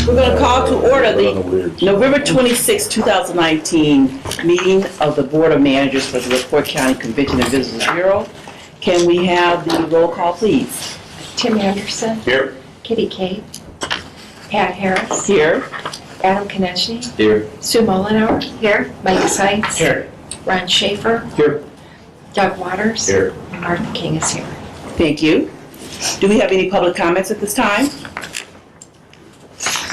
We're going to call to order the November 26, 2019 meeting of the Board of Managers for the LaPorte County Convention and Visitors Bureau. Can we have the roll call, please? Tim Anderson. Here. Kitty Kate. Pat Harris. Here. Adam Konechny. Here. Sue Mullenauer. Here. Mike Seitz. Here. Ron Schaefer. Here. Doug Waters. Here. And Martha King is here. Thank you. Do we have any public comments at this time?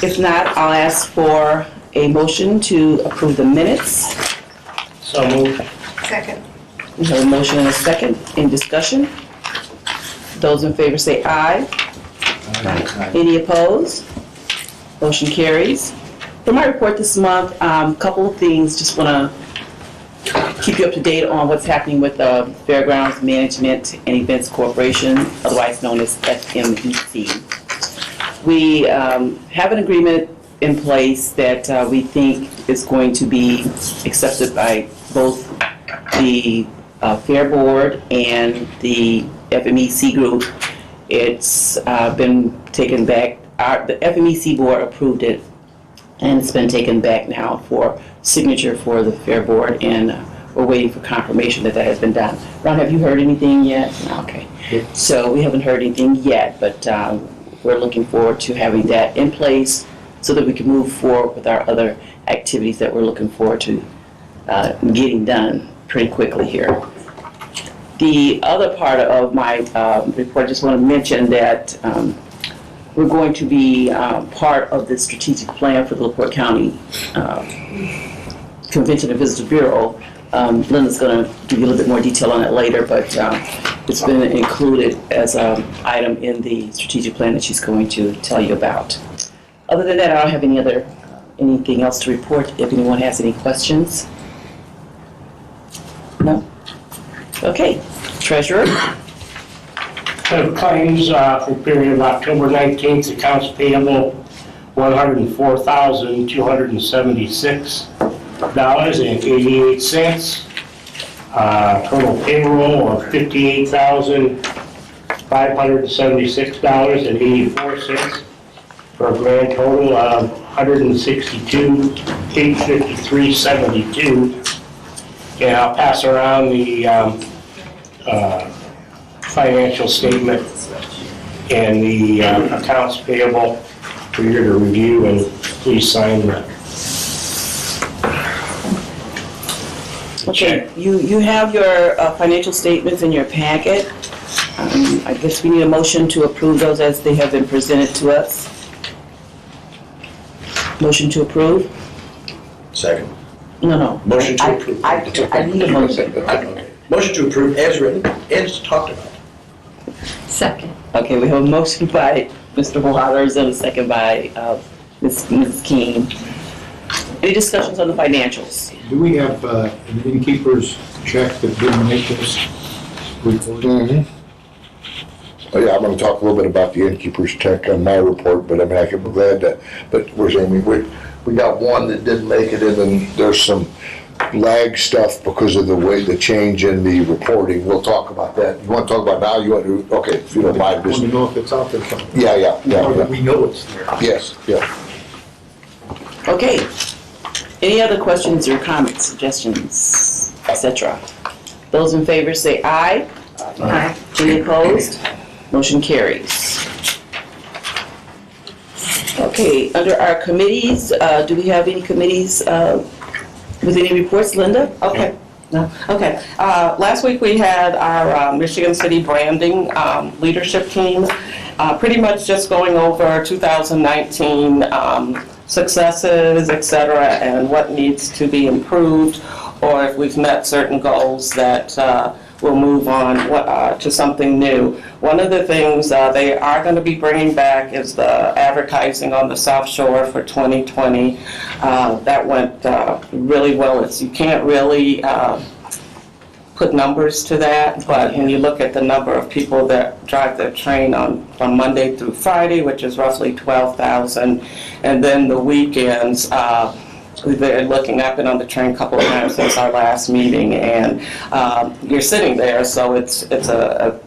If not, I'll ask for a motion to approve the minutes. So moved. Second. We have a motion and a second. In discussion? Those in favor say aye. Any opposed? Motion carries. For my report this month, a couple of things. Just want to keep you up to date on what's happening with the Fairgrounds Management and Events Corporation, otherwise known as FMEC. We have an agreement in place that we think is going to be accepted by both the Fair Board and the FMEC group. It's been taken back. The FMEC board approved it, and it's been taken back now for signature for the Fair Board, and we're waiting for confirmation that that has been done. Ron, have you heard anything yet? No, okay. Yeah. So we haven't heard anything yet, but we're looking forward to having that in place so that we can move forward with our other activities that we're looking forward to getting done pretty quickly here. The other part of my report, I just want to mention that we're going to be part of the strategic plan for the LaPorte County Convention and Visitors Bureau. Linda's going to give you a little bit more detail on it later, but it's been included as an item in the strategic plan that she's going to tell you about. Other than that, I don't have anything else to report. If anyone has any questions. No? Okay. Treasurer? Claims for the period of October 19th, accounts payable $104,276.88. Total payroll of $58,576.84 for a grand total of $162,853.72. And I'll pass around the financial statement and the accounts payable for you to review, and please sign that. Okay, you have your financial statements in your packet. I guess we need a motion to approve those as they have been presented to us. Motion to approve? Second. No. Motion to approve. I need a motion. Okay. Motion to approve as written, as talked about. Second. Okay, we have a motion by Mr. Waters and a second by Ms. King. Any discussions on the financials? Do we have an innkeeper's check that didn't make this report? Mm-hmm. Oh, yeah, I'm going to talk a little bit about the innkeeper's check on my report, but I mean, I can be glad to, but where's Amy? We got one that didn't make it, and then there's some lag stuff because of the way the change in the reporting. We'll talk about that. You want to talk about now? You want to? Okay, if you don't mind. I want to know if it's out there somewhere. Yeah. Or that we know it's there. Yes, yeah. Okay. Any other questions or comments, suggestions, etc.? Those in favor say aye. Aye. Any opposed? Motion carries. Okay, under our committees, do we have any committees with any reports? Linda? Okay. No. Okay. Last week we had our Michigan City branding leadership team, pretty much just going over 2019 successes, etc., and what needs to be improved, or if we've met certain goals that we'll move on to something new. One of the things they are going to be bringing back is the advertising on the South Shore for 2020. That went really well. You can't really put numbers to that, but when you look at the number of people that drive the train from Monday through Friday, which is roughly 12,000, and then the weekends, they're looking. I've been on the train a couple of times since our last meeting, and you're sitting there, so it's a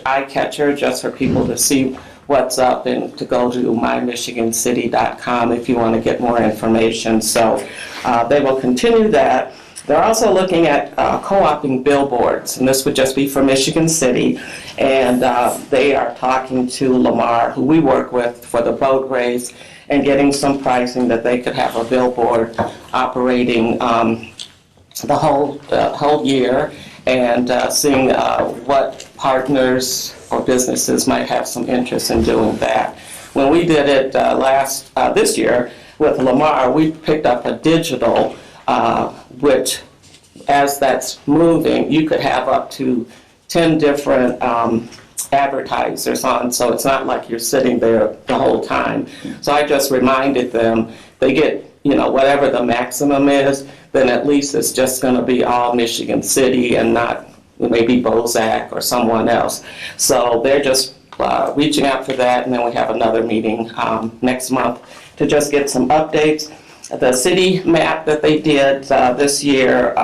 eye catcher just for people to see what's up, and to go to mymichigancity.com if you want to get more information. So they will continue that. They're also looking at co-opting billboards, and this would just be for Michigan City. And they are talking to Lamar, who we work with for the boat race, and getting some pricing that they could have a billboard operating the whole year, and seeing what partners or businesses might have some interest in doing that. When we did it this year with Lamar, we picked up a digital, which, as that's moving, you could have up to 10 different advertisers on, so it's not like you're sitting there the whole time. So I just reminded them, they get, whatever the maximum is, then at least it's just going to be all Michigan City and not maybe Bozak or someone else. So they're just reaching out for that, and then we have another meeting next month to just get some updates. The city map that they did this year,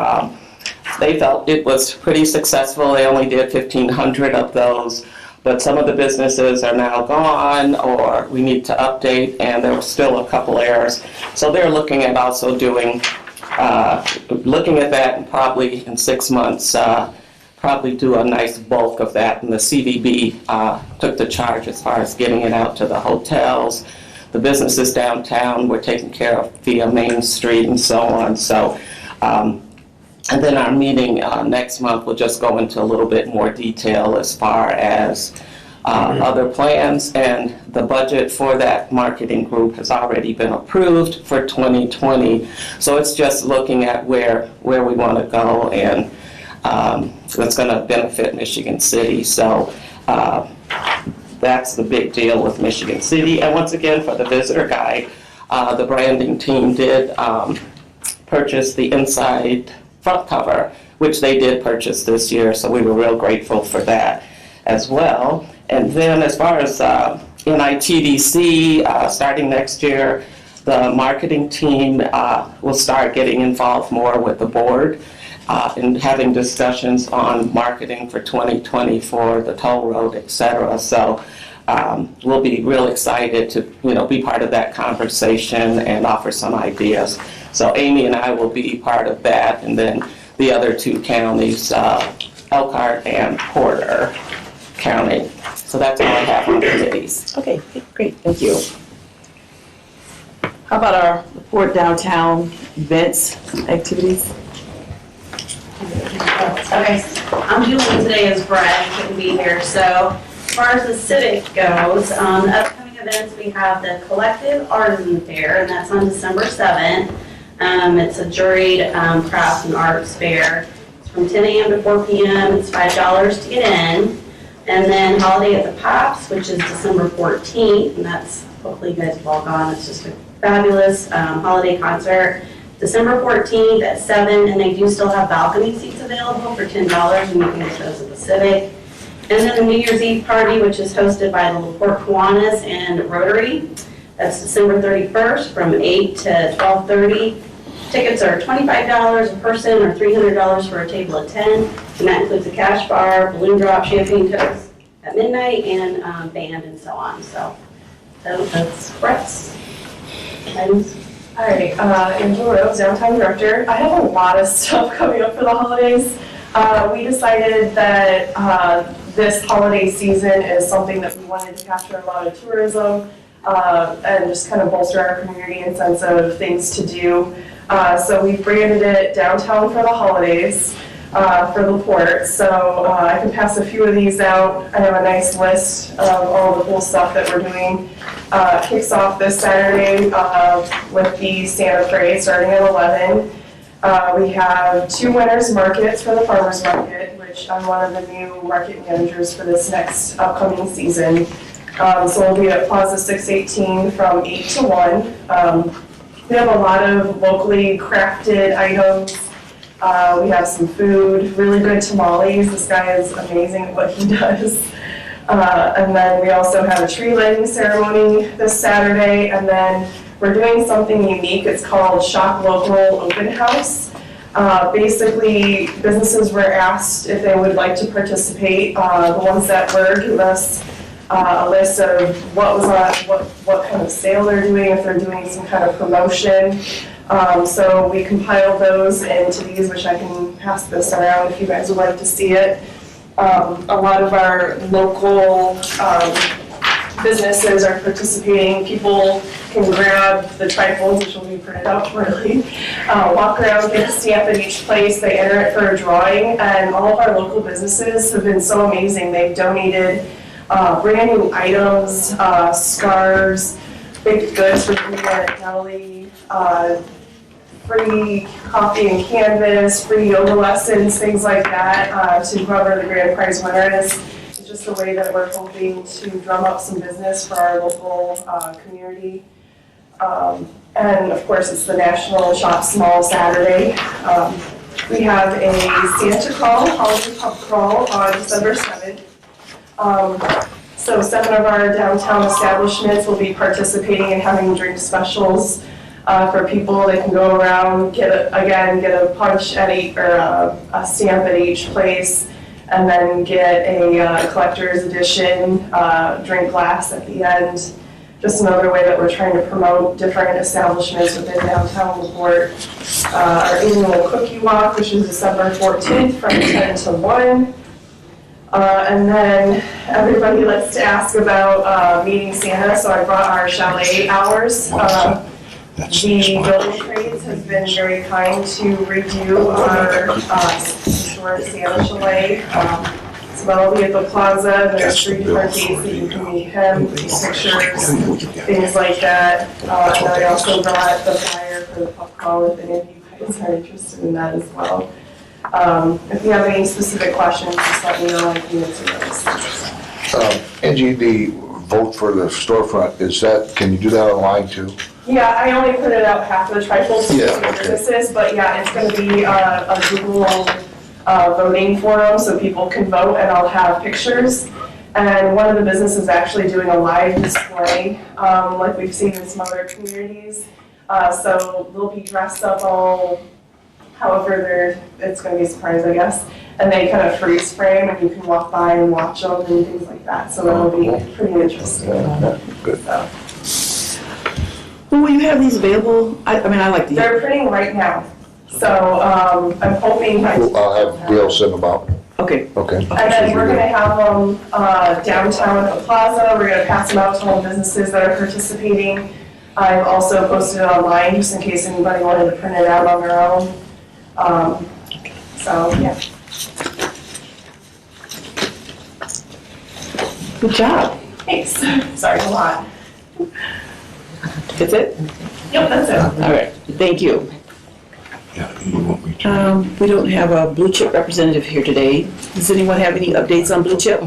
they felt it was pretty successful. They only did 1,500 of those, but some of the businesses are now gone, or we need to update, and there were still a couple errors. So they're looking at also doing, looking at that, and probably in 6 months, probably do a nice bulk of that. And the CVB took the charge as far as getting it out to the hotels. The businesses downtown were taken care of via Main Street and so on. So, and then our meeting next month will just go into a little bit more detail as far as other plans, and the budget for that marketing group has already been approved for 2020. So it's just looking at where we want to go, and that's going to benefit Michigan City. So that's the big deal with Michigan City. And once again, for the visitor guide, the branding team did purchase the inside front cover, which they did purchase this year, so we were real grateful for that as well. And then as far as NITDC, starting next year, the marketing team will start getting involved more with the board and having discussions on marketing for 2020 for the toll road, etc. So we'll be real excited to be part of that conversation and offer some ideas. So Amy and I will be part of that, and then the other two counties, Elkhart and Porter County. So that's all I have on committees. Okay, great, thank you. How about our LaPorte downtown events, activities? Okay, I'm Julie today as Brad, couldn't be here. So as far as the civic goes, the upcoming events, we have the Collective Artisan Fair, and that's on December 7th. It's a juried crafts and arts fair. It's from 10 a.m. to 4 p.m. It's $5 to get in. And then Holiday at the Pops, which is December 14th, and that's, hopefully you guys have all gone. It's just a fabulous holiday concert. December 14th at 7, and they do still have balcony seats available for $10, and you can get those at the Civic. And then the New Year's Eve party, which is hosted by the LaPorte Kiwanis and Rotary. That's December 31st from 8 to 12:30. Tickets are $25 a person or $300 for a table of 10, and that includes a cash bar, balloon drop, champagne toast at midnight, and band and so on. So that's Brett's items. All right, Angela Rose, Downtown Director. I have a lot of stuff coming up for the holidays. We decided that this holiday season is something that we wanted to capture a lot of tourism and just kind of bolster our community and sense of things to do. So we branded it Downtown for the Holidays for LaPorte. So I can pass a few of these out. I have a nice list of all the cool stuff that we're doing. Kicks off this Saturday with the Santa Parade starting at 11. We have 2 winners markets for the farmers market, which I'm one of the new market managers for this next upcoming season. So we'll be at Plaza 618 from 8 to 1. We have a lot of locally crafted items. We have some food, really good tamales. This guy is amazing at what he does. And then we also have a tree lighting ceremony this Saturday. And then we're doing something unique. It's called Shop Local Open House. Basically, businesses were asked if they would like to participate. The ones that were give us a list of what was on, what kind of sale they're doing, if they're doing some kind of promotion. So we compiled those into these, which I can pass this around if you guys would like to see it. A lot of our local businesses are participating. People can grab the trifolds, which will be printed out shortly, walk around, get a stamp at each place, they enter it for a drawing, and all of our local businesses have been so amazing. They've donated brand new items, scarves, baked goods for free at Deli, free coffee and canvas, free yoga lessons, things like that, to whoever the grand prize winner is. It's just a way that we're hoping to drum up some business for our local community. And of course, it's the National Shop Small Saturday. We have a Santa Crawl, holiday pub crawl on December 7th. So 7 of our downtown establishments will be participating in having drink specials for people. They can go around, get a punch at each, or a stamp at each place, and then get a collector's edition drink glass at the end. Just another way that we're trying to promote different establishments within downtown LaPorte. Our annual cookie walk, which is December 14th from 10 to 1. And then everybody likes to ask about meeting Santa, so I brought our chalet hours. The building trades has been very kind to redo our historic Santa chalet. So that'll be at the plaza. There's 3 different dates that you can meet him, pictures, things like that. And I also brought the flyer for the pub crawl if any of you guys are interested in that as well. If you have any specific questions, just let me know. I can answer those. Angie, the vote for the storefront, can you do that online too? Yeah, I only put it out half of the trifolds for Yeah, okay. businesses, but yeah, it's going to be a Google voting forum so people can vote, and I'll have pictures. And one of the businesses is actually doing a live display, like we've seen in some other communities. So they'll be dressed up all, however it's going to be a surprise, I guess. And they kind of freeze frame, and you can walk by and watch them and things like that. So that'll be pretty interesting. Good. So. Well, will you have these available? I mean, I like to. They're printing right now. So I'm hoping. I'll have Gail send them out. Okay. Okay. And then we're going to have them downtown at the plaza. We're going to pass them out to all the businesses that are participating. I've also posted it online just in case anybody wanted to print it out on their own. So, yeah. Good job. Thanks. Sorry, a lot. That's it? Yep, that's it. All right. Thank you. We don't have a Blue Chip representative here today. Does anyone have any updates on Blue Chip?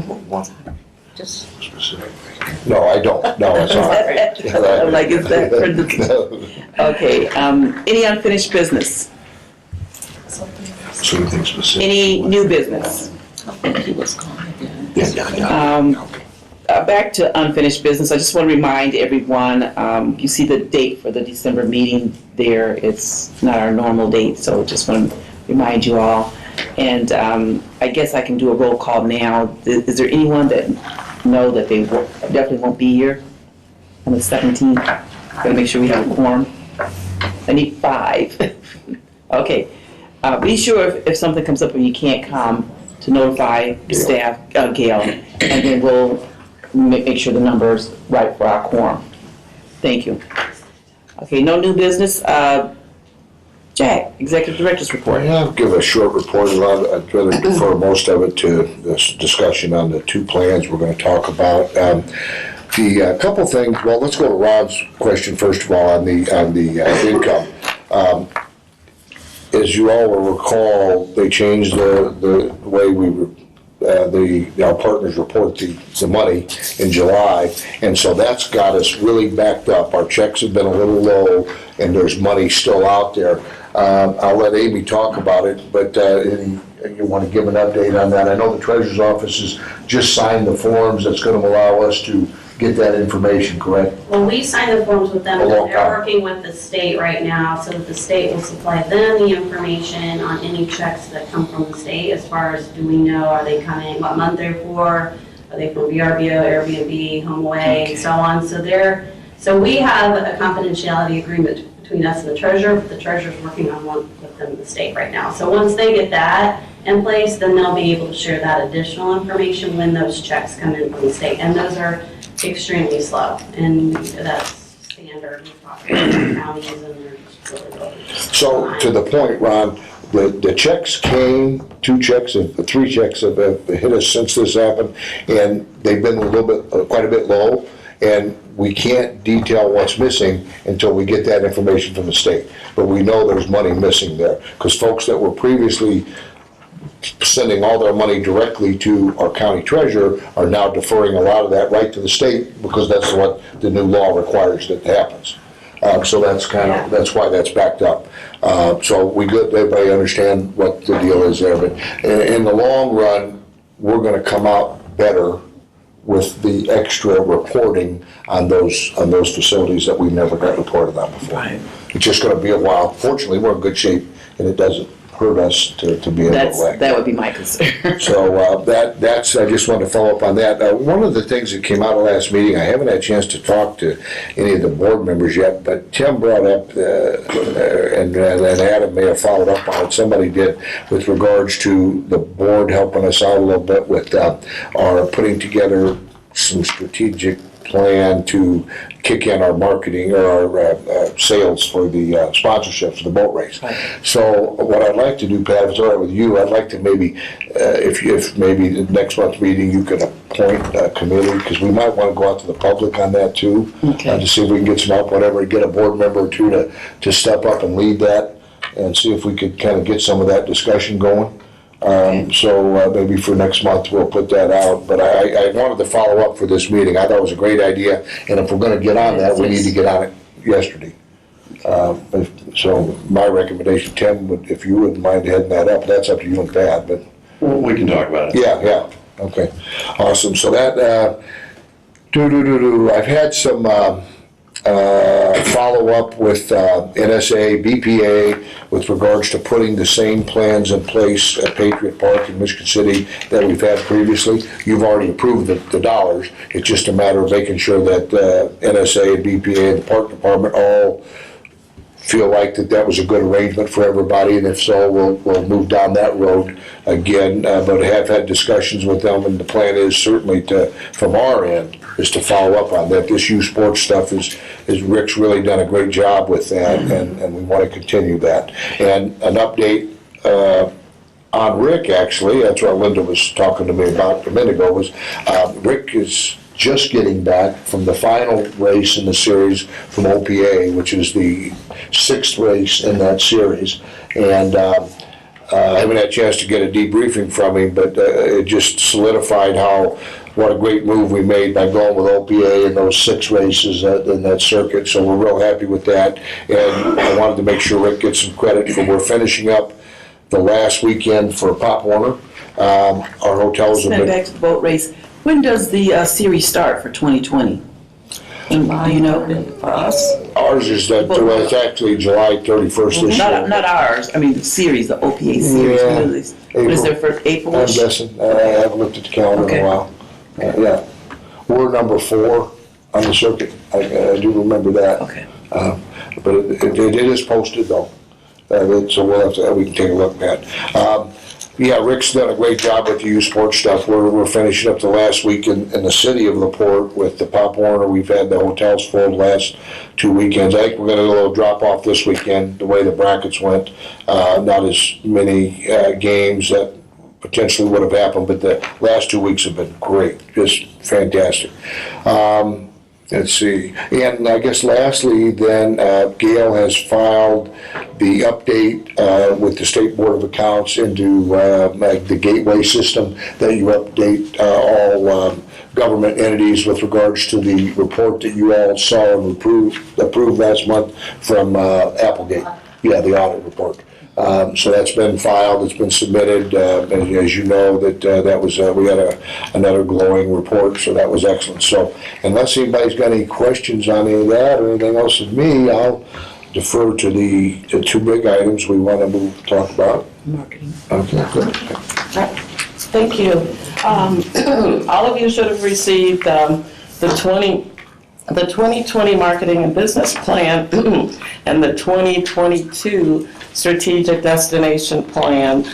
No, I don't. No, it's all right. I'm like, is that for the... Okay, any unfinished business? Anything specific? Any new business? Back to unfinished business, I just want to remind everyone, you see the date for the December meeting there. It's not our normal date, so just want to remind you all. And I guess I can do a roll call now. Is there anyone that know that they definitely won't be here on the 17th? Gotta make sure we have a quorum. I need 5. Okay. Be sure if something comes up and you can't come to notify the staff, Gail, and then we'll make sure the number's right for our quorum. Thank you. Okay, no new business. Jack, Executive Director's Report. Yeah, I'll give a short report. I'd rather defer most of it to this discussion on the 2 plans we're going to talk about. The couple things. Well, let's go to Rod's question first of all on the income. As you all will recall, they changed the way our partners report the money in July, and so that's got us really backed up. Our checks have been a little low, and there's money still out there. I'll let Amy talk about it, but you want to give an update on that? I know the Treasurer's Office has just signed the forms that's going to allow us to get that information, correct? Well, we signed the forms with them, and they're working with the state right now, so that the state will supply them the information on any checks that come from the state, as far as do we know, are they coming, what month they're for, Are they from VRBO, Airbnb, HomeAway, and so on? So we have a confidentiality agreement between us and the treasurer, but the treasurer's working on one with them in the state right now. So once they get that in place, then they'll be able to share that additional information when those checks come in from the state. And those are extremely slow, and that's standard. We talk about counties, and they're just really So, behind. to the point, Ron, the checks came, 3 checks have hit us since this happened, and they've been quite a bit low, and we can't detail what's missing until we get that information from the state. But we know there's money missing there, because folks that were previously sending all their money directly to our county treasurer are now deferring a lot of that right to the state, because that's what the new law requires that happens. So that's that's why that's backed up. So we let everybody understand what the deal is there. But in the long run, we're gonna come out better with the extra reporting on those facilities that we never got reported on before. Right. It's just gonna be a while. Fortunately, we're in good shape, and it doesn't hurt us to be able to whack. That would be my concern. So that's, I just wanted to follow up on that. One of the things that came out of last meeting, I haven't had a chance to talk to any of the board members yet, but Tim brought up, and Adam may have followed up on it, somebody did, with regards to the board helping us out a little bit with our putting together some strategic plan to kick in our marketing or our sales for the sponsorships for the boat race. Right. So what I'd like to do, Pat, if it's all right with you, I'd like to maybe, if maybe the next month's meeting you could appoint a committee, because we might want to go out to the public on that too. Okay. To see if we can get some help, whatever, get a board member or two to step up and lead that, and see if we could kind of get some of that discussion going. So maybe for next month, we'll put that out. But I wanted to follow up for this meeting. I thought it was a great idea, and if we're gonna get on that, we need to get on it yesterday. So my recommendation, Tim, would, if you wouldn't mind heading that up, that's up to you and Pat, but. We can talk about it. Yeah, okay, awesome. So that, I've had some follow-up with NSA, BPA, with regards to putting the same plans in place at Patriot Park in Michigan City that we've had previously. You've already approved the dollars. It's just a matter of making sure that NSA and BPA and the Park Department all feel like that was a good arrangement for everybody, and if so, we'll move down that road again. But I have had discussions with them, and the plan is certainly from our end, is to follow up on that. This youth sports stuff is Rick's really done a great job with that, and we want to continue that. And an update on Rick, actually, that's what Linda was talking to me about a minute ago, was Rick is just getting back from the final race in the series from OPA, which is the 6th race in that series. And I haven't had a chance to get a debriefing from him, but it just solidified what a great move we made by going with OPA in those 6 races in that circuit. So we're real happy with that. And I wanted to make sure Rick gets some credit for, we're finishing up the last weekend for Pop Warner. Our hotels have Now been... back to the boat race. When does the series start for 2020? Do you know, for us? Ours is well, it's actually July 31st this year. Not ours, I mean the series, the OPA series. Yeah. What is their first, I'm April-ish? guessing. I haven't looked at the calendar in a while. Yeah. We're number 4 on the circuit. I do remember that. Okay. But it is posted though. So we'll have to, we can take a look at that. Yeah, Rick's done a great job with the youth sports stuff. We're finishing up the last week in the city of LaPorte with the Pop Warner. We've had the hotels full the last 2 weekends. I think we're going to do a little drop off this weekend, the way the brackets went. Not as many games that potentially would have happened, but the last 2 weeks have been great, just fantastic. Let's see, and I guess lastly then, Gail has filed the update with the State Board of Accounts into the gateway system that you update all government entities with regards to the report that you all saw and approved last month from Applegate. Yeah, the audit report. So that's been filed, it's been submitted, and as you know, that was, we had another glowing report, so that was excellent. So unless anybody's got any questions on any of that or anything else with me, I'll defer to the 2 big items we want to talk about. Marketing. Okay, good. Thank you. All of you should have received the 2020 Marketing and Business Plan and the 2022 Strategic Destination Plan.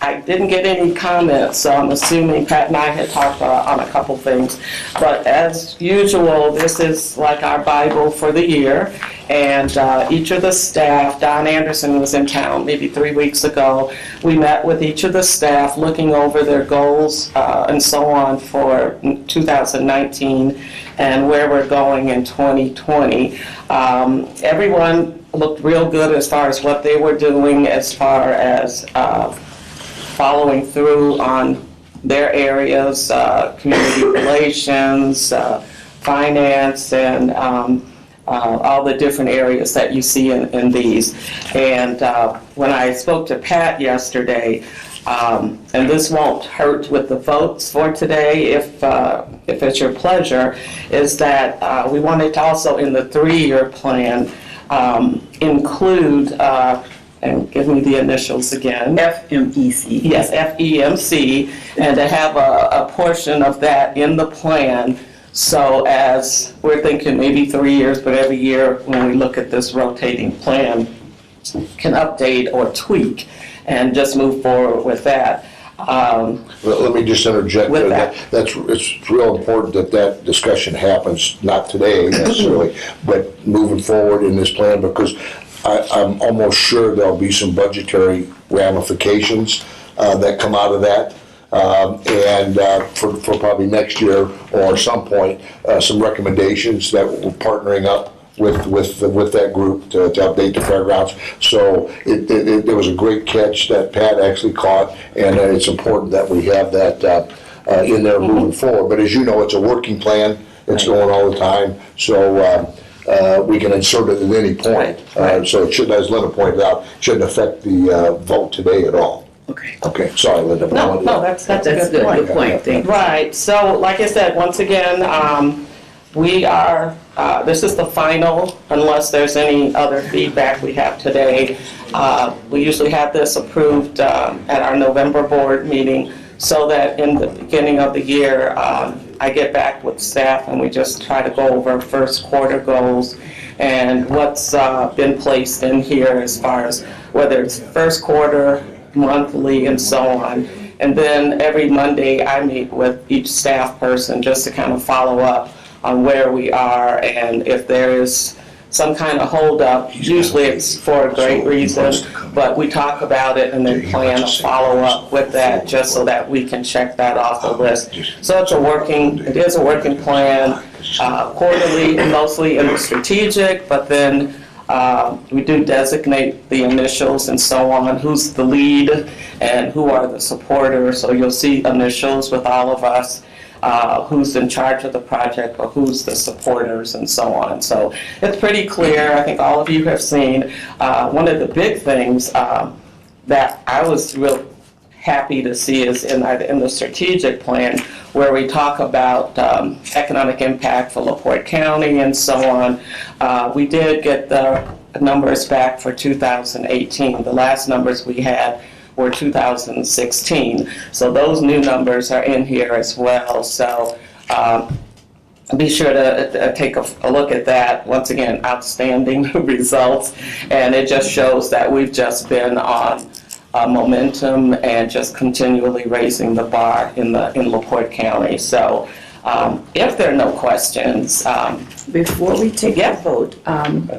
I didn't get any comments, so I'm assuming Pat and I had talked on a couple things. But as usual, this is like our Bible for the year. And each of the staff, Don Anderson was in town maybe 3 weeks ago. We met with each of the staff looking over their goals and so on for 2019 and where we're going in 2020. Everyone looked real good as far as what they were doing as far as following through on their areas, community relations, finance, and all the different areas that you see in these. And when I spoke to Pat yesterday, and this won't hurt with the votes for today if it's your pleasure, is that we wanted to also in the 3-year plan include and give me the initials again. FMEC. Yes, FEMC, and to have a portion of that in the plan. So as we're thinking maybe 3 years, but every year when we look at this rotating plan, can update or tweak and just move forward with that. Let me just interject With there. It's real important that discussion happens, not today necessarily, but moving forward in this plan, because I'm almost sure there'll be some budgetary ramifications that come out of that. And for probably next year or some point, some recommendations that we're partnering up with that group to update the fairgrounds. So there was a great catch that Pat actually caught, and it's important that we have that in there moving forward. But as you know, it's a working plan. It's going all the time. So we can insert it at any point. So it shouldn't, as Linda pointed out, shouldn't affect the vote today at all. Okay, sorry, Linda. No, that's a good point. Good point, thank you. Right, so like I said, once again, we are, this is the final, unless there's any other feedback we have today. We usually have this approved at our November board meeting, so that in the beginning of the year, I get back with staff and we just try to go over first quarter goals and what's been placed in here as far as whether it's first quarter, monthly, and so on. And then every Monday, I meet with each staff person just to kind of follow up on where we are, and if there is some kind of holdup, usually it's for a great reason, but we talk about it and then plan a follow-up with that just so that we can check that off the list. So it is a working plan, quarterly, mostly in the strategic, but then we do designate the initials and so on, who's the lead and who are the supporters. So you'll see initials with all of us, who's in charge of the project or who's the supporters and so on. So it's pretty clear. I think all of you have seen. One of the big things that I was real happy to see is in the strategic plan, where we talk about economic impact for LaPorte County and so on. We did get the numbers back for 2018. The last numbers we had were 2016. So those new numbers are in here as well. So be sure to take a look at that. Once again, outstanding results. And it just shows that we've just been on momentum and just continually raising the bar in LaPorte County. So if there are no questions. Before we take that vote,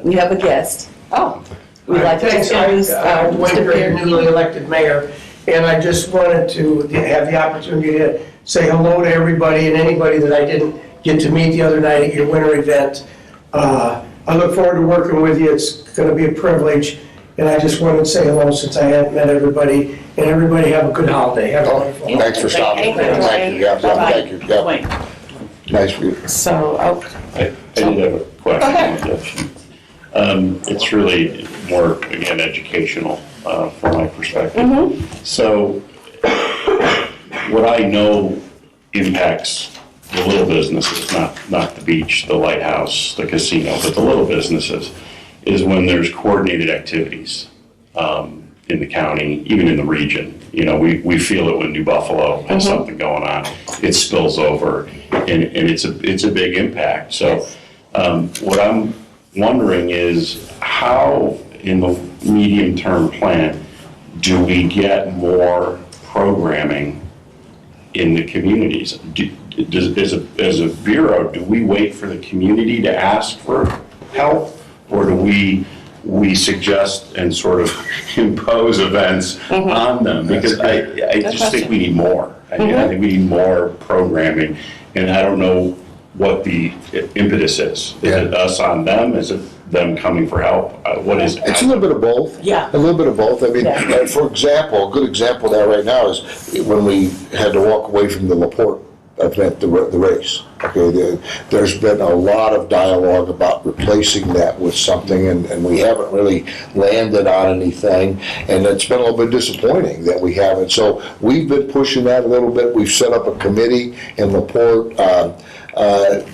we have a guest. Oh. We'd like to introduce I'm Wayne Gray, newly elected mayor, and I just wanted to have the opportunity to say hello to everybody and anybody that I didn't get to meet the other night at your winter event. I look forward to working with you. It's going to be a privilege, and I just wanted to say hello since I hadn't met everybody, and everybody have a good holiday. Have a wonderful holiday. Thanks for stopping. Thank you. Thank you. Yeah. Wayne. Nice for you. So, I did have a question. It's really more, again, educational from my perspective. So what I know impacts the little businesses, not the beach, the lighthouse, the casino, but the little businesses, is when there's coordinated activities. in the county, even in the region. You know, we feel it when New Buffalo has something going on. It spills over, and it's a big impact. So what I'm wondering is how, in the medium-term plan, do we get more programming in the communities? As a bureau, do we wait for the community to ask for help, or do we suggest and sort of impose events on them? Because I just think we need more. I think we need more programming, and I don't know what the impetus is. Is it us on them? Is it them coming for help? What is it? It's a little bit of both. Yeah. A little bit of both. I mean, for example, a good example of that right now is when we had to walk away from the LaPorte event, the race. Okay, there's been a lot of dialogue about replacing that with something, and we haven't really landed on anything, and it's been a little bit disappointing that we haven't. So we've been pushing that a little bit. We've set up a committee in LaPorte.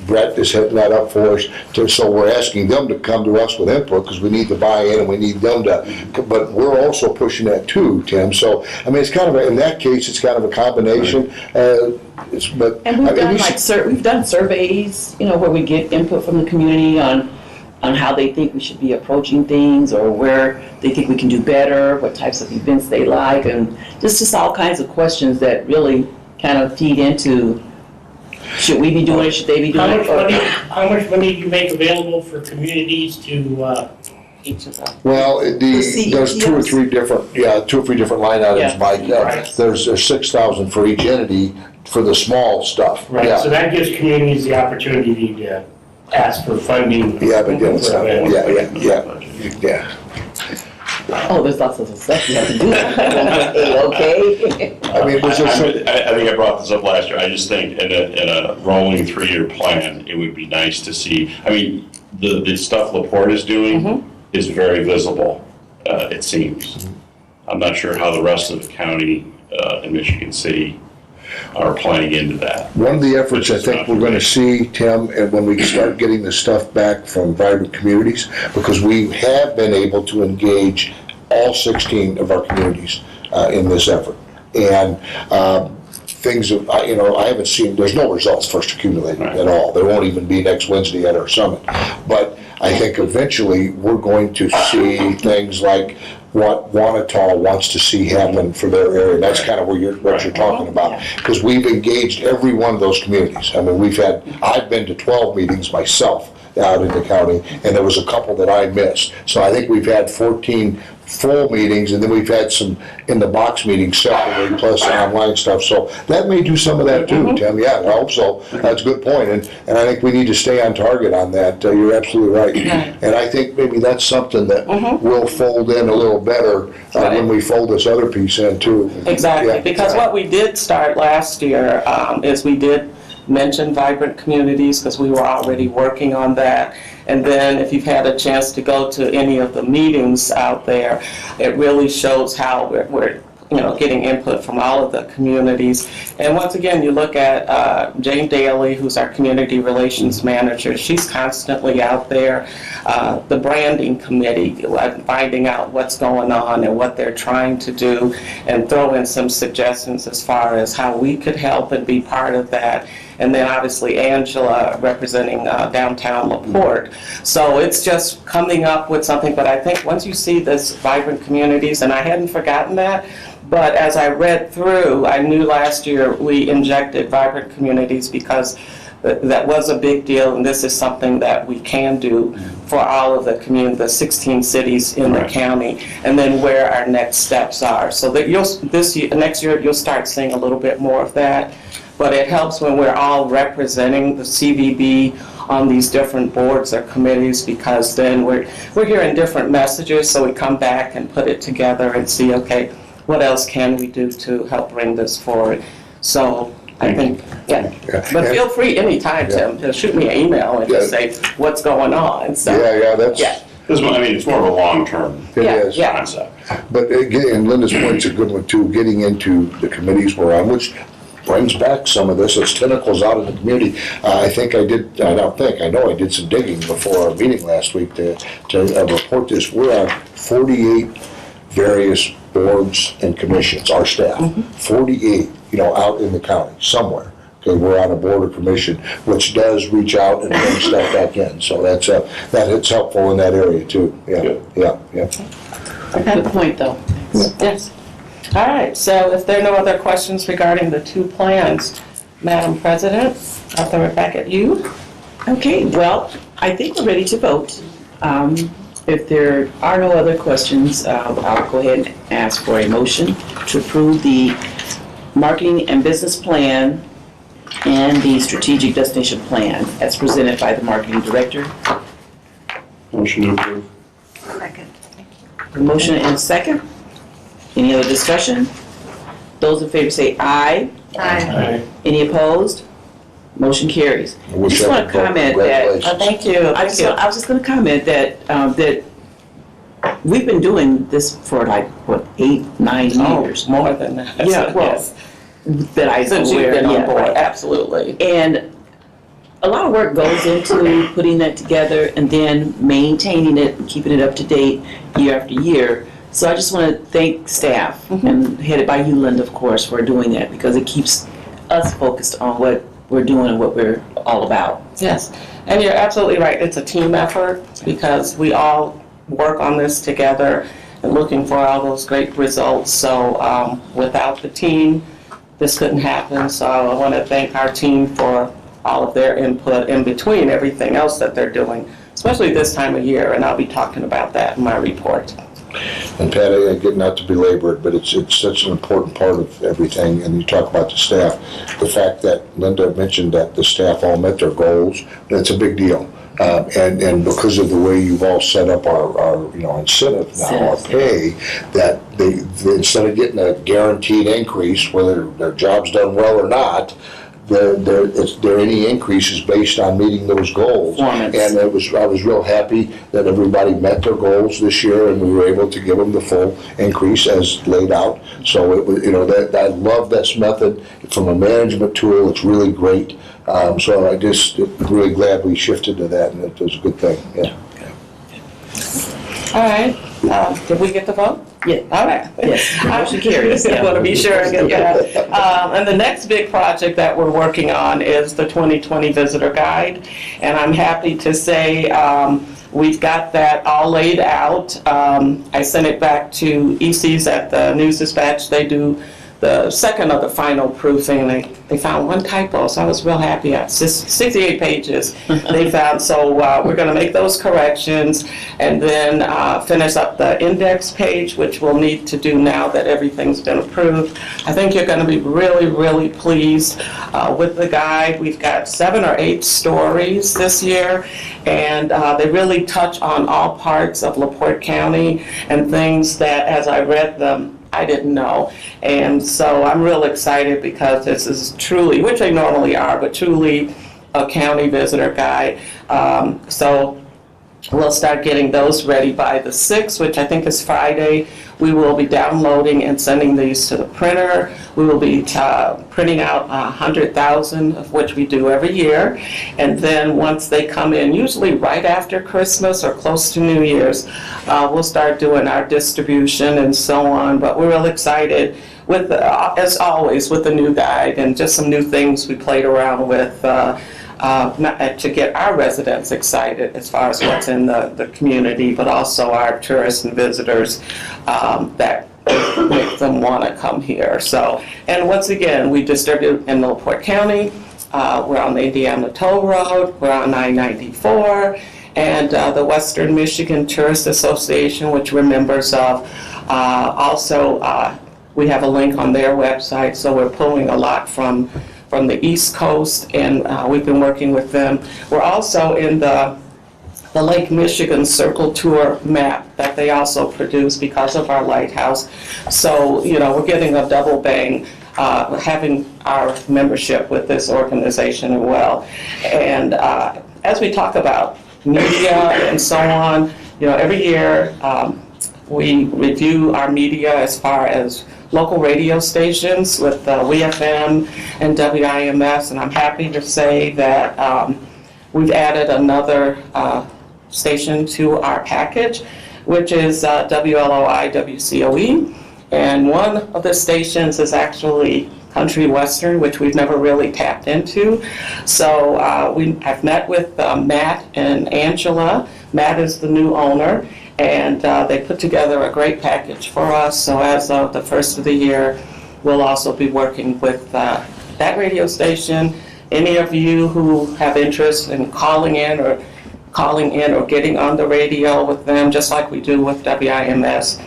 Brett is heading that up for us, so we're asking them to come to us with input, because we need the buy-in and we need them to, but we're also pushing that too, Tim. So, I mean, it's kind of, in that case, it's kind of a combination. And we've done surveys, you know, where we get input from the community on how they think we should be approaching things, or where they think we can do better, what types of events they like, and just all kinds of questions that really kind of feed into, should we be doing it, should they be doing it? How much money do you make available for communities to, Well, there's two or three different line items, Mike. Right. There's 6,000 for each entity for the small stuff. right, Yeah. so that gives communities the opportunity to ask for funding. Yeah, but then it's not, yeah. Oh, there's lots of stuff you have to do. Okay. I mean, was there some, I think I brought this up last year. I just think in a rolling 3-year plan, it would be nice to see. I mean, the stuff LaPorte is doing is very visible, it seems. I'm not sure how the rest of the county in Michigan City are playing into that. one of the efforts I think we're going to see, Tim, and when we start getting the stuff back from vibrant communities, because we have been able to engage all 16 of our communities in this effort. And things, I haven't seen, there's no results first accumulated at all. There won't even be next Wednesday at our summit. But I think eventually we're going to see things like what Wanatah wants to see happen for their area. That's kind of what you're talking about. Because we've engaged every one of those communities. I mean, I've been to 12 meetings myself out in the county, and there was a couple that I missed. So I think we've had 14 full meetings, and then we've had some in the box meetings separately, plus online stuff. So that may do some of that too, Tim. Yeah, I hope so. That's a good point, and I think we need to stay on target on that. You're absolutely right. And I think maybe that's something that we'll fold in a little better when we fold this other piece in too. Exactly, because what we did start last year is we did mention vibrant communities, because we were already working on that. And then if you've had a chance to go to any of the meetings out there, it really shows how we're getting input from all of the communities. And once again, you look at Jane Daly, who's our community relations manager. She's constantly out there. The branding committee, finding out what's going on and what they're trying to do, and throw in some suggestions as far as how we could help and be part of that. And then obviously Angela representing downtown LaPorte. So it's just coming up with something, but I think once you see this vibrant communities, and I hadn't forgotten that, but as I read through, I knew last year we injected vibrant communities because that was a big deal, and this is something that we can do for all of the 16 cities in the county, and then where our next steps are. So that next year you'll start seeing a little bit more of that. But it helps when we're all representing the CVB on these different boards or committees, because then we're hearing different messages, so we come back and put it together and see, okay, what else can we do to help bring this forward? So I think, But feel free anytime, Tim, to shoot me an email and just say what's going on. So, That's... It's more of a long-term concept. But again, and Linda's point's a good one too, getting into the committees we're on, which brings back some of this, its tentacles out in the community. I know I did some digging before our meeting last week to report this. We're on 48 various boards and commissions, our staff. 48, out in the county, somewhere. Okay, we're on a board or commission, which does reach out and bring stuff back in. So it's helpful in that area too. Yeah. Good point, though. Yes. All right, so if there are no other questions regarding the two plans, Madam President, I'll throw it back at you. Okay, well, I think we're ready to vote. If there are no other questions, I'll go ahead and ask for a motion to approve the marketing and business plan and the strategic destination plan as presented by the marketing director. Motion to approve. Second. A motion and a second. Any other discussion? Those in favor say aye. Aye. Any opposed? Motion carries. I Wish just I want to could vote. comment that, Congratulations. Thank you. I was just going to comment that we've been doing this for like, 8, 9 years. Oh, more than that. Yeah, well, Yes. that I Since you've been on board, right. absolutely. And a lot of work goes into putting that together and then maintaining it and keeping it up to date year after year. So I just want to thank staff, and headed by you, Linda, of course, for doing that, because it keeps us focused on what we're doing and what we're all about. Yes, and you're absolutely right. It's a team effort because we all work on this together and looking for all those great results. So without the team, this couldn't happen. So I want to thank our team for all of their input in between everything else that they're doing, especially this time of year, and I'll be talking about that in my report. And Pat, again, not to belabor it, but it's such an important part of everything, and you talk about the staff. The fact that Linda mentioned that the staff all met their goals, that's a big deal. And because of the way you've all set up our incentive now, our pay, that they instead of getting a guaranteed increase, whether their job's done well or not, any increase is based on meeting those goals. Performance. And I was real happy that everybody met their goals this year, and we were able to give them the full increase as laid out. So it was, I love this method from a management tool. It's really great. So I just really glad we shifted to that, and it was a good thing. Yeah. All right, did we get the vote? Yeah. All right. Yes, motion carries. I want to be sure and get that. And the next big project that we're working on is the 2020 Visitor Guide. And I'm happy to say we've got that all laid out. I sent it back to ECs at the News Dispatch. They do the second of the final proofing. They found one typo, so I was real happy. 68 pages they found. So we're going to make those corrections and then finish up the index page, which we'll need to do now that everything's been approved. I think you're going to be really, really pleased with the guide. We've got 7 or 8 stories this year, and they really touch on all parts of LaPorte County and things that, as I read them, I didn't know. And so I'm real excited because this is truly, which they normally are, but truly a county visitor guide. So we'll start getting those ready by the 6th, which I think is Friday. We will be downloading and sending these to the printer. We will be printing out 100,000, of which we do every year. And then once they come in, usually right after Christmas or close to New Year's, we'll start doing our distribution and so on. But we're real excited, with as always, with the new guide and just some new things we played around with to get our residents excited as far as what's in the community, but also our tourists and visitors that make them want to come here. So, and once again, we distribute in LaPorte County. We're on the Indiana Toll Road. We're on I-94. And the Western Michigan Tourist Association, which we're members of. Also, we have a link on their website, so we're pulling a lot from the East Coast, and we've been working with them. We're also in the Lake Michigan Circle Tour map that they also produce because of our lighthouse. So, we're getting a double bang having our membership with this organization as well. And as we talk about media and so on, every year we review our media as far as local radio stations with WFM and WIMS, and I'm happy to say that we've added another station to our package. which is WLOI, WCOE. And one of the stations is actually country western, which we've never really tapped into. So I've met with Matt and Angela. Matt is the new owner, and they put together a great package for us. So as of the first of the year, we'll also be working with that radio station. Any of you who have interest in calling in or getting on the radio with them, just like we do with WIMS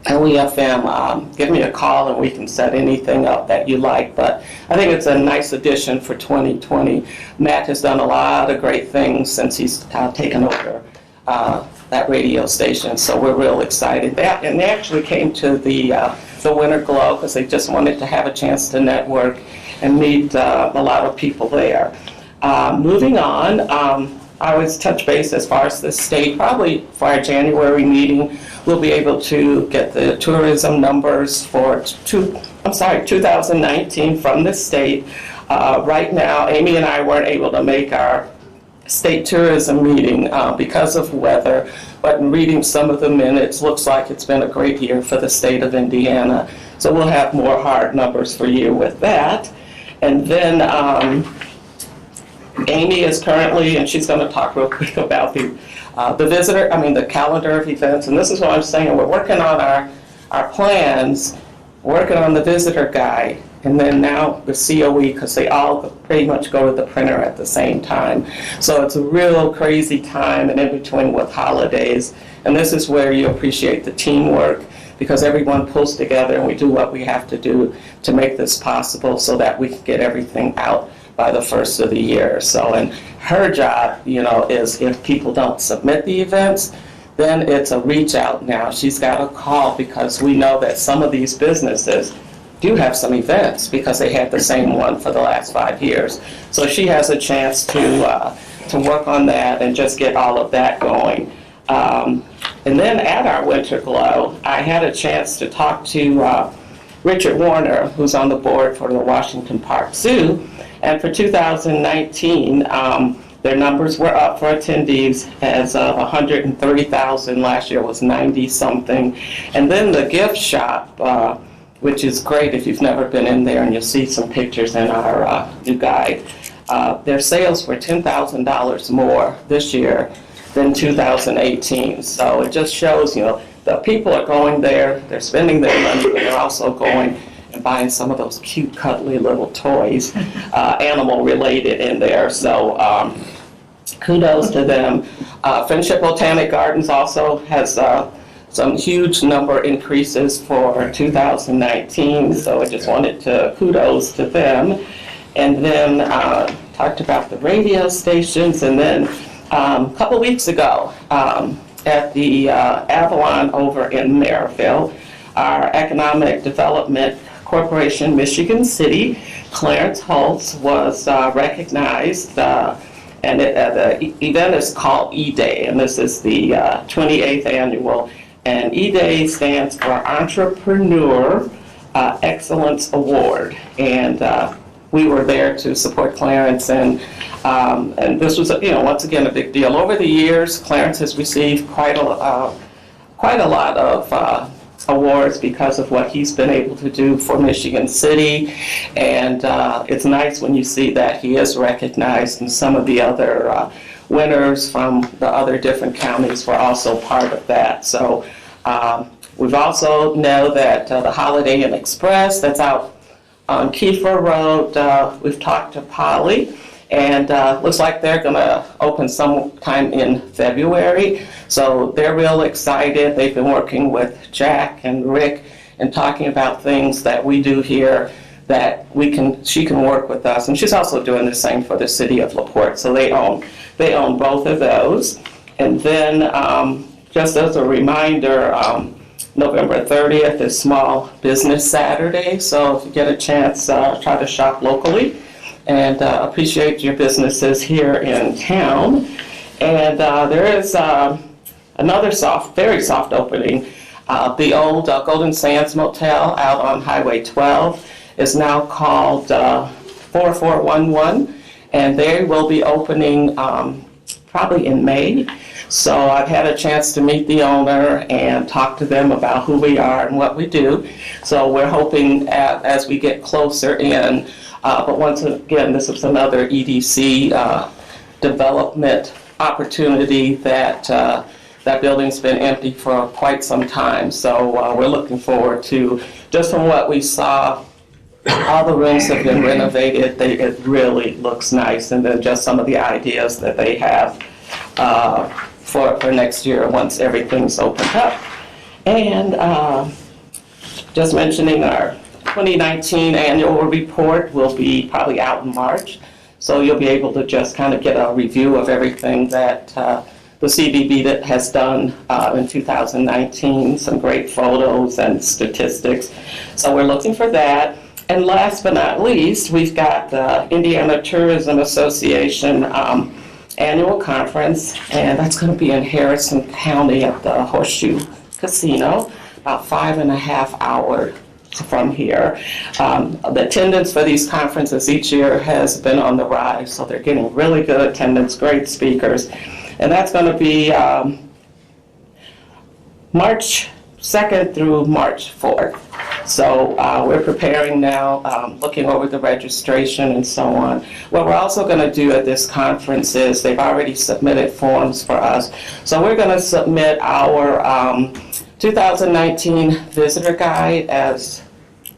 and WFM, give me a call and we can set anything up that you like. But I think it's a nice addition for 2020. Matt has done a lot of great things since he's taken over that radio station, so we're real excited. And they actually came to the Winter Glow because they just wanted to have a chance to network and meet a lot of people there. Moving on, I always touch base as far as the state. Probably for our January meeting, we'll be able to get the tourism numbers for 2019 from the state. Right now, Amy and I weren't able to make our state tourism meeting because of weather, but in reading some of the minutes, looks like it's been a great year for the state of Indiana. So we'll have more hard numbers for you with that. And then Amy is currently, and she's going to talk real quick about the calendar of events. And this is what I'm saying, we're working on our plans, working on the visitor guide, and then now the COE, because they all pretty much go to the printer at the same time. So it's a real crazy time, and in between with holidays. And this is where you appreciate the teamwork, because everyone pulls together and we do what we have to do to make this possible so that we can get everything out by the first of the year. So, and her job, is if people don't submit the events, then it's a reach out now. She's got a call because we know that some of these businesses do have some events because they had the same one for the last 5 years. So she has a chance to work on that and just get all of that going. And then at our Winter Glow, I had a chance to talk to Richard Warner, who's on the board for the Washington Park Zoo. And for 2019, their numbers were up for attendees as of 130,000. Last year was 90-something. And then the gift shop, which is great if you've never been in there, and you'll see some pictures in our new guide. Their sales were $10,000 more this year than 2018. So it just shows, the people are going there, they're spending their money, but they're also going and buying some of those cute, cuddly little toys, animal related in there. So kudos to them. Friendship Botanic Gardens also has some huge number increases for 2019. So I just wanted to kudos to them. And then talked about the radio stations. And then a couple weeks ago at the Avalon over in Maryville, our Economic Development Corporation, Michigan City, Clarence Holtz was recognized, and the event is called E-Day, and this is the 28th annual, and E-Day stands for Entrepreneur Excellence Award, and we were there to support Clarence, and this was, once again, a big deal. Over the years, Clarence has received quite a lot of awards because of what he's been able to do for Michigan City, and it's nice when you see that he is recognized, and some of the other winners from the other different counties were also part of that. So we've also know that the Holiday Inn Express that's out on Kiefer Road, we've talked to Polly, and looks like they're going to open sometime in February. So they're real excited. They've been working with Jack and Rick and talking about things that we do here that she can work with us. And she's also doing the same for the city of LaPorte. So they own both of those. And then just as a reminder, November 30th is Small Business Saturday. So if you get a chance, try to shop locally and appreciate your businesses here in town. And there is another very soft opening. The old Golden Sands Motel out on Highway 12 is now called 4411, and they will be opening probably in May. So I've had a chance to meet the owner and talk to them about who we are and what we do. So we're hoping as we get closer in, but once again, this is another EDC development opportunity that that building's been empty for quite some time. So we're looking forward to, just from what we saw, all the rooms have been renovated. It really looks nice. And then just some of the ideas that they have for next year once everything's opened up. And just mentioning our 2019 annual report will be probably out in March. So you'll be able to just kind of get a review of everything that the CBB that has done in 2019, some great photos and statistics. So we're looking for that. And last but not least, we've got the Indiana Tourism Association annual conference, and that's going to be in Harrison County at the Horseshoe Casino, about 5.5 hours from here. The attendance for these conferences each year has been on the rise, so they're getting really good attendance, great speakers. And that's going to be March 2nd through March 4th. So we're preparing now, looking over the registration and so on. What we're also going to do at this conference is they've already submitted forms for us. So we're going to submit our 2019 visitor guide as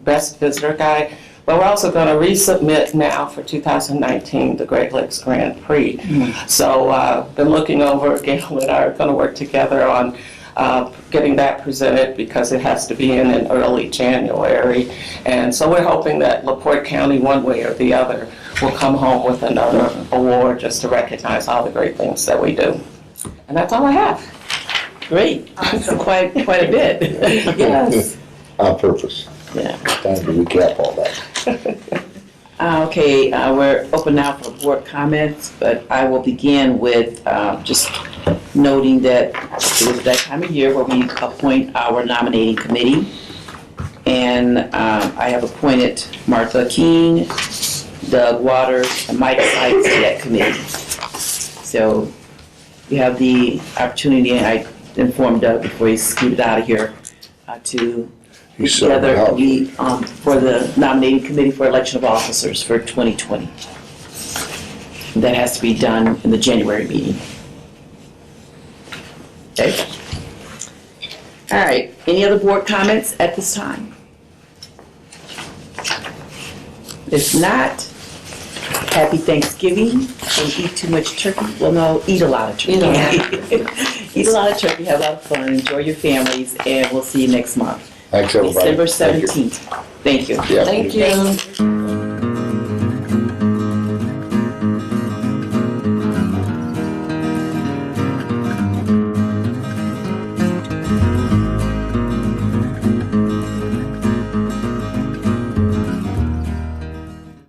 best visitor guide. But we're also going to resubmit now for 2019 the Great Lakes Grand Prix. So been looking over, Gail and I are going to work together on getting that presented because it has to be in early January. And so we're hoping that LaPorte County, one way or the other, will come home with another award just to recognize all the great things that we do. And that's all I have. Great. Quite a bit. Yes. On purpose. Yeah. Time to recap all that. Okay, we're open now for board comments, but I will begin with just noting that it was that time of year where we appoint our nominating committee. And I have appointed Martha King, Doug Waters, and Mike Sykes to that committee. So you have the opportunity, and I informed Doug before he scooted out of here, to put together for the nominating committee for election of officers for 2020. And that has to be done in the January meeting. Okay. All right. Any other board comments at this time? If not, happy Thanksgiving. Don't eat too much turkey. Well, no, eat a lot of turkey. Eat a lot of turkey, have a lot of fun, enjoy your families, and we'll see you next month. Thanks, everybody. December 17th. Thank you. Yeah. Thank you.